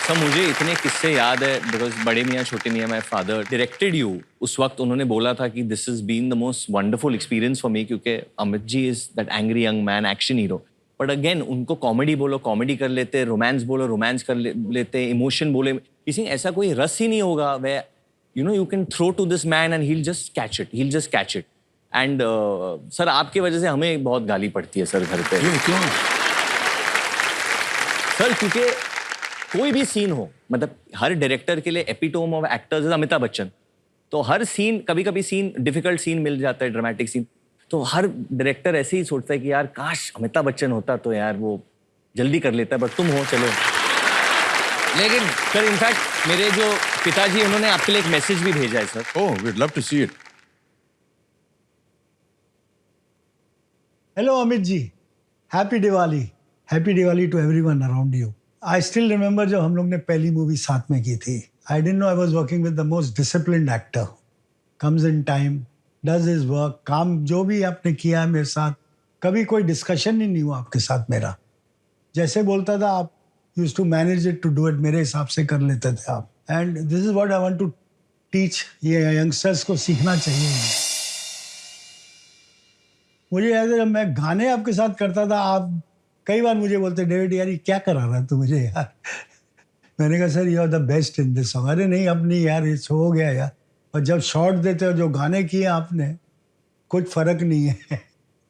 सब मुझे इतने किस्से याद है बिकॉज बड़े मियाँ छोटे मियाँ माय फादर डायरेक्टेड यू। उस वक्त उन्होंने बोला था कि this is been the most wonderful experience for me, क्योंकि Amit ji is that angry young man action hero. But again उनको कॉमेडी बोलो कॉमेडी कर लेते, रोमांस बोलो रोमांस कर लेते, इमोशन बोले, किसी ऐसा कोई रस ही नहीं होगा वे you know you can throw to this man and he'll just catch it, he'll just catch it. And sir आपकी वजह से हमें बहुत गाली पड़ती है सर घर पे। क्यों? सर क्योंकि कोई भी सीन हो, मतलब हर डायरेक्टर के लिए epitome of actors Amitabh Bachchan. तो हर सीन, कभी कभी सीन डिफिकल्ट सीन मिल जाता है, ड्रामेटिक सीन, तो हर डायरेक्टर ऐसे ही सोचता है कि यार काश अमिताभ बच्चन होता तो यार वो जल्दी कर लेता, बट तुम हो चलो। लेकिन सर इनफैक्ट मेरे जो पिताजी उन्होंने आपके लिए एक मैसेज भी भेजा है sir. Oh, we'd love to see it. Hello, Amit ji. Happy Diwali. Happy Diwali to everyone around you. I still remember जब हम लोग ने पहली मूवी साथ में की थी. I didn't know I was working with the most disciplined actor. Comes in time, does his work. काम जो भी आपने किया है मेरे साथ, कभी कोई डिस्कशन ही नहीं हुआ आपके साथ मेरा. जैसे बोलता था आप used to manage it to do it, मेरे हिसाब से कर लेते थे आप. And this is what I want to teach ये youngsters को सीखना चाहिए. मुझे याद है जब मैं गाने आपके साथ करता था, आप कई बार मुझे बोलते डेविड यार ये क्या करा रहा है तू मुझे यार। मैंने कहा sir you are the best in this song. अरे नहीं अपनी यार ये हो गया यार। और जब शॉट देते हो जो गाने किए आपने, कुछ फर्क नहीं है।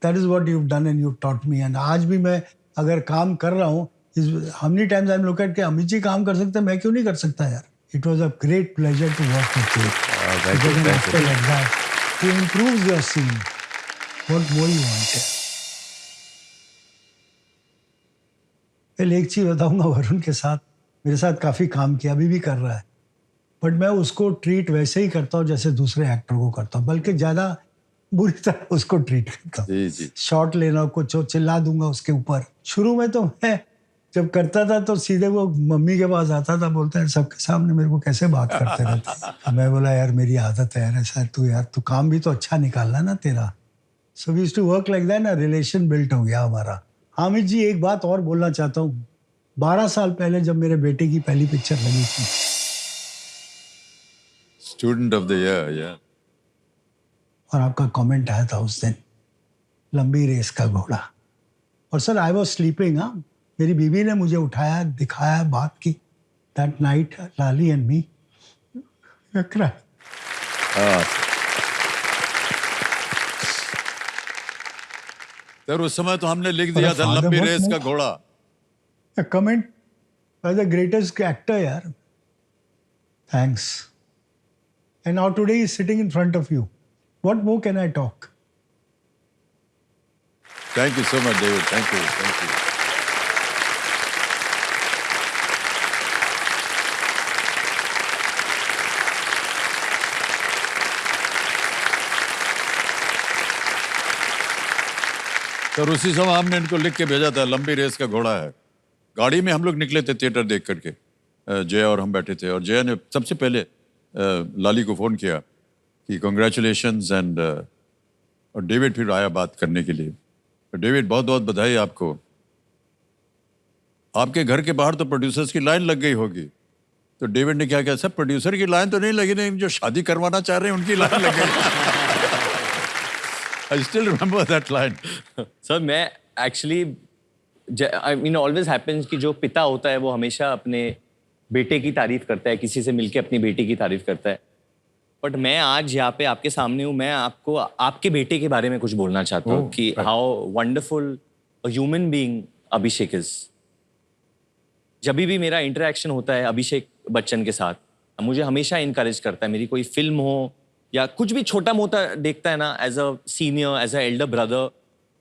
That is what you done and you taught me. And आज भी मैं अगर काम कर रहा हूँ, how many times I am look at के अमित जी काम कर सकते हैं, मैं क्यों नहीं कर सकता यार। It was a great pleasure to work with you. He improves your scene. What more you want? एक चीज बताऊंगा, वरुण के साथ मेरे साथ काफी काम किया, अभी भी कर रहा है, बट मैं उसको ट्रीट वैसे ही करता हूँ जैसे दूसरे एक्टर को करता हूँ, बल्कि ज्यादा बुरी तरह उसको ट्रीट करता हूँ। शॉट लेना, कुछ चिल्ला दूंगा उसके ऊपर। शुरू में तो मैं जब करता था तो सीधे वो मम्मी के पास आता था, बोलता है सबके सामने मेरे को कैसे बात करते रहते। मैं बोला यार मेरी आदत है यार ऐसा, तू काम भी तो अच्छा निकालना ना तेरा। So we used to work like that ना, रिलेशन बिल्ट हो गया हमारा। हामिद जी एक बात और बोलना चाहता हूँ, 12 साल पहले जब मेरे बेटे की पहली पिक्चर लगी थी, स्टूडेंट ऑफ द ईयर, या, और आपका कमेंट आया था उस दिन, लंबी रेस का घोड़ा। और सर आई वाज स्लीपिंग, हाँ, मेरी बीवी ने मुझे उठाया, दिखाया, बात की। That night Lali and me sir उस समय तो हमने लिख दिया था लंबी रेस का घोड़ा। Comment as the greatest actor यार, thanks. And now today he is sitting in front of you, what more can I talk. Thank you so much David, thank you, thank you. Sir उसी समय हमने इनको लिख के भेजा था लंबी रेस का घोड़ा है। गाड़ी में हम लोग निकले थे थिएटर देख करके, जया और हम बैठे थे, और जया ने सबसे पहले लाली को फ़ोन किया कि कॉन्ग्रेचुलेशंस एंड, और डेविड फिर आया बात करने के लिए। तो डेविड बहुत बहुत बधाई आपको, आपके घर के बाहर तो प्रोड्यूसर्स की लाइन लग गई होगी। तो डेविड ने क्या किया, सर प्रोड्यूसर की लाइन तो नहीं लगी, नहीं जो शादी करवाना चाह रहे हैं उनकी लाइन लग गई। I still remember that line. Sir मैं actually I mean always happens कि जो पिता होता है वो हमेशा अपने बेटे की तारीफ करता है, किसी से मिलके अपनी बेटी की तारीफ करता है। बट मैं आज यहाँ पे आपके सामने हूँ, मैं आपको आपके बेटे के बारे में कुछ बोलना चाहता हूँ कि how wonderful a human being Abhishek is. जब भी मेरा इंटरेक्शन होता है अभिषेक बच्चन के साथ, मुझे हमेशा इनकरेज करता है। मेरी कोई फिल्म हो या कुछ भी छोटा मोटा देखता है ना, as a senior, as a elder brother,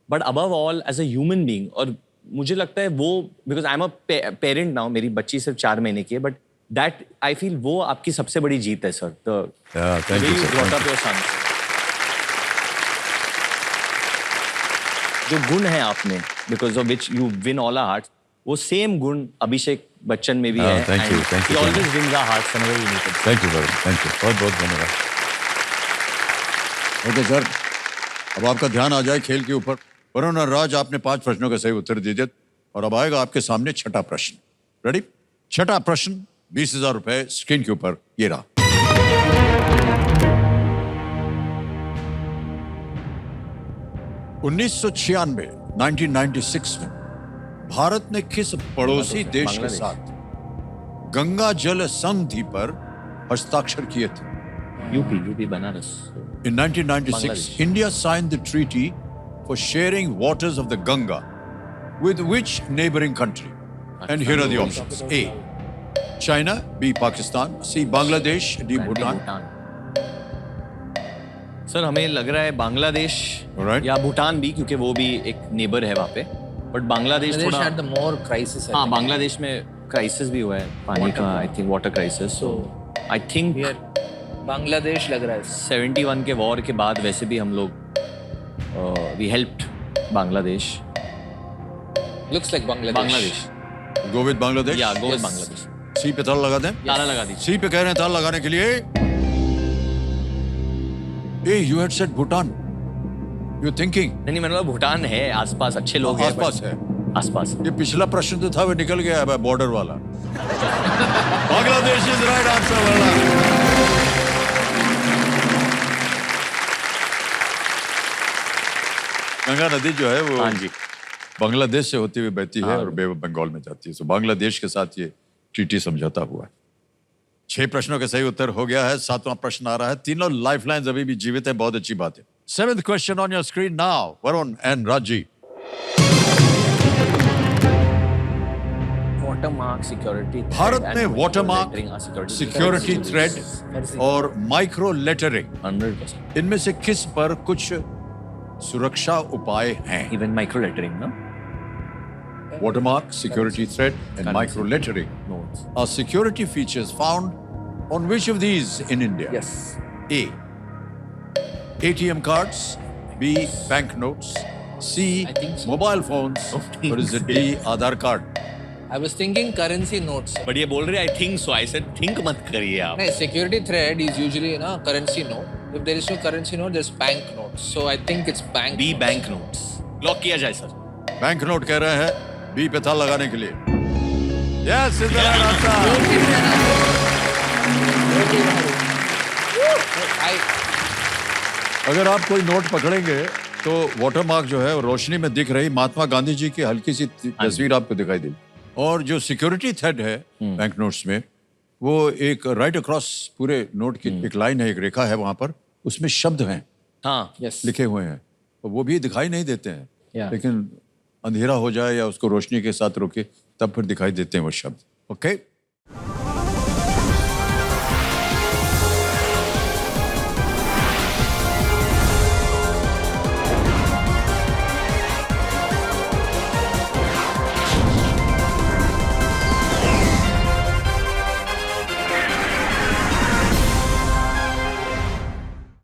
but above all as a human being. और मुझे लगता है वो, because I am a parent now, मेरी बच्ची सिर्फ 4 महीने की है, बट दैट आई फील वो आपकी सबसे बड़ी जीत है सर। जो गुण है आप में, because of which you win all our hearts, वो सेम गुण अभिषेक बच्चन में भी है। Thank you, thank you, always wins our hearts whenever we meet him. Thank you, thank you, बहुत बहुत धन्यवाद। ओके सर, अब आपका ध्यान आ जाए खेल के ऊपर। वरुण और राज, आपने 5 प्रश्नों का सही उत्तर दीजिए, और अब आएगा आपके सामने छठा प्रश्न। रेडी? छठा प्रश्न 20,000 रुपए स्क्रीन के ऊपर ये रहा। (1996) 1996 में भारत ने किस पड़ोसी देश के साथ गंगा जल संधि पर हस्ताक्षर किए थे? UP Banaras. In 1996, Bangladesh. India signed the treaty for sharing waters of the Ganga with which neighboring country? And here are the options. A. China. B. Pakistan. C. Bangladesh. D. Bhutan. Sir हमें लग रहा है Bangladesh Alright. या भूटान भी, क्योंकि वो भी एक नेबर है वहाँ पे। बट बांग्लादेश Bangladesh थोड़ा, had the more crisis. I हाँ think. बांग्लादेश में क्राइसिस भी हुआ है पानी का, I think water crisis. So I think Here, Bangladesh लग रहा है. 71 के वॉर के बाद वैसे भी हम लोग we helped Bangladesh. Looks like Bangladesh. Bangladesh Go with Bangladesh. या गो Yes. बांग्लादेश। C पे ताला लगा दें। ताला लगा दीजिए। C पे कह रहे हैं ताला लगाने के लिए। A. You had said Bhutan. You're thinking. नहीं मैंने बोला भूटान है आसपास, अच्छे लोग हैं आसपास है। आसपास। ये पिछला प्रश्न तो था वो निकल गया है बॉर्डर वाला। बांग्लादेश इज राइट आंसर वाला। गंगा नदी जो है वो हाँ जी। बांग्लादेश से होती हुई बहती है और बे बंगाल में जाती है। तो बांग्लादेश के साथ ये ट्रीटी समझौता हुआ है। 6 प्रश्नों के सही उत्तर हो गया है। 7वां प्रश्न आ रहा है। तीनों लाइफलाइंस अभी भी जीवित है, बहुत अच्छी बात है। 7th question on your screen now, Varun and Raji. Watermark security. Bharat में वाटरमार्क, सिक्योरिटी थ्रेड और माइक्रो लेटरिंग 100%। इनमें से किस पर कुछ सुरक्षा उपाय हैं? इवन माइक्रो लेटरिंग ना, Watermark, security thread, and micro lettering notes. are security features found on which of these in India? Yes. A. ATM cards. B. Banknotes. C. I think so. Mobile phones. Or is it D. Aadhaar card? I was thinking currency notes. But ये बोल रहे I think so, I said think मत करिए आप। No, security thread is usually na currency note. If there is no currency note, there's bank notes. So I think it's bank. B notes. Bank notes lock किया जाए sir. Bank note कह रहे हैं। B पे ताला लगाने के लिए। Yes, is the right answer. I अगर आप कोई नोट पकड़ेंगे तो वाटरमार्क जो है वो रोशनी में दिख रही महात्मा गांधी जी की हल्की सी तस्वीर आपको दिखाई देगी। और जो सिक्योरिटी थ्रेड है बैंक नोट्स में, वो एक राइट अक्रॉस पूरे नोट की एक लाइन है, एक रेखा है, वहां पर उसमें शब्द हैं हाँ yes. लिखे हुए हैं, तो वो भी दिखाई नहीं देते हैं। Yeah. लेकिन अंधेरा हो जाए या उसको रोशनी के साथ रोके तब फिर दिखाई देते हैं वो शब्द। ओके